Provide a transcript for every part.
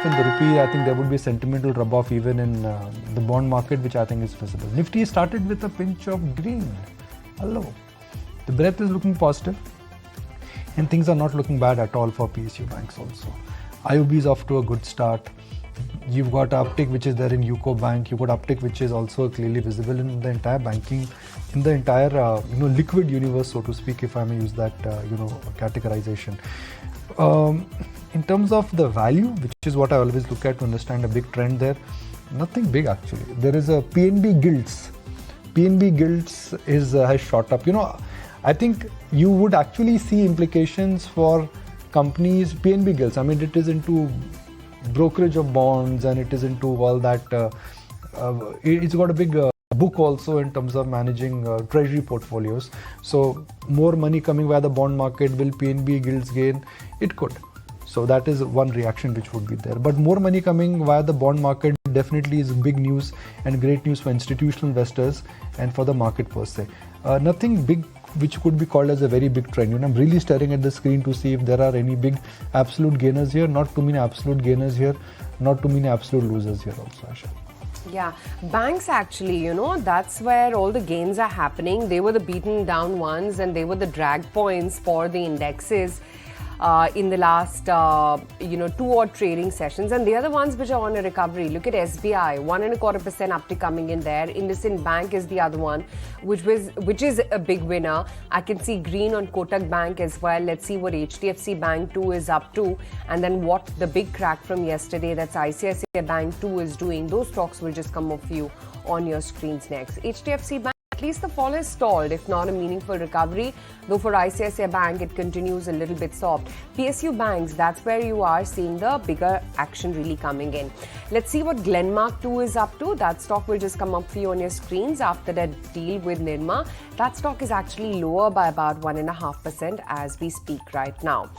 rub-off in the rupee, I think there would be a sentimental rub-off even in the bond market, which I think is visible. Nifty started with a pinch of green. Hello. The breath is looking positive, and things are not looking bad at all for PSU banks also. IOB is off to a good start. You've got an uptick which is there in UCO Bank. You've got uptick which is also clearly visible in the entire banking, in the entire liquid universe, so to speak, if I may use that categorization. In terms of the value, which is what I always look at to understand a big trend there, nothing big actually. There is a PNB Gilts. PNB Gilts has shot up. I think you would actually see implications for companies, PNB Gilts. I mean, it is into brokerage of bonds and it is into all that. It's got a big book also in terms of managing treasury portfolios. So more money coming via the bond market, will PNB Gilts gain? It could. So that is one reaction which would be there. But more money coming via the bond market definitely is big news and great news for institutional investors and for the market per se. Nothing big which could be called as a very big trend. I'm really staring at the screen to see if there are any big absolute gainers here. Not too many absolute gainers here, not too many absolute losers here also, Asha. Yeah, banks actually, that's where all the gains are happening. They were the beaten down ones and they were the drag points for the indexes in the last, 2 odd trading sessions, and they are the ones which are on a recovery. Look at SBI, 1.25% uptick coming in there. IndusInd Bank is the other one, which is a big winner. I can see green on Kotak Bank as well. Let's see what HDFC Bank 2 is up to, and then what the big crack from yesterday, that's ICICI Bank 2 is doing. Those stocks will just come up for you on your screens next. HDFC Bank, at least the fall is stalled, if not a meaningful recovery. Though for ICICI Bank, it continues a little bit soft. PSU banks, that's where you are seeing the bigger action really coming in. Let's see what Glenmark 2 is up to. That stock will just come up for you on your screens after that deal with Nirma. That stock is actually lower by about 1.5% as we speak right now.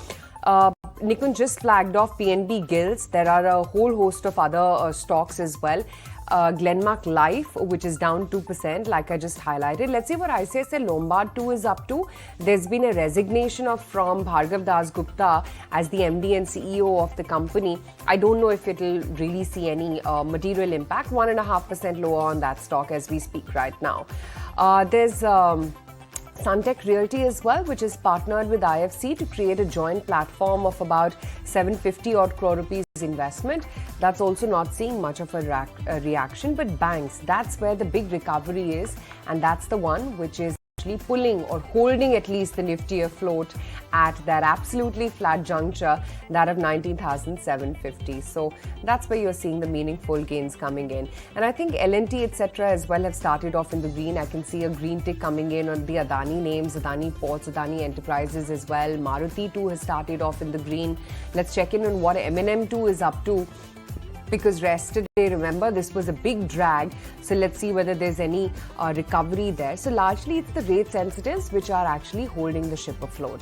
Nikunj just flagged off PNB Gilts. There are a whole host of other stocks as well. Glenmark Life, which is down 2%, like I just highlighted. Let's see what ICICI Lombard 2 is up to. There's been a resignation from Bhargav Dasgupta as the MD and CEO of the company. I don't know if it'll really see any material impact. 1.5% lower on that stock as we speak right now. There's Suntech Realty as well, which is partnered with IFC to create a joint platform of about 750 odd crore rupees investment. That's also not seeing much of a reaction. But banks, that's where the big recovery is, and that's the one which is actually pulling or holding at least the Nifty afloat at that absolutely flat juncture, that of 19,750. So that's where you're seeing the meaningful gains coming in. And I think L&T, etc. as well have started off in the green. I can see a green tick coming in on the Adani names, Adani Ports, Adani Enterprises as well. Maruti 2 has started off in the green. Let's check in on what M&M 2 is up to, because yesterday, remember, this was a big drag. So let's see whether there's any recovery there. So largely it's the rate sensitives which are actually holding the ship afloat.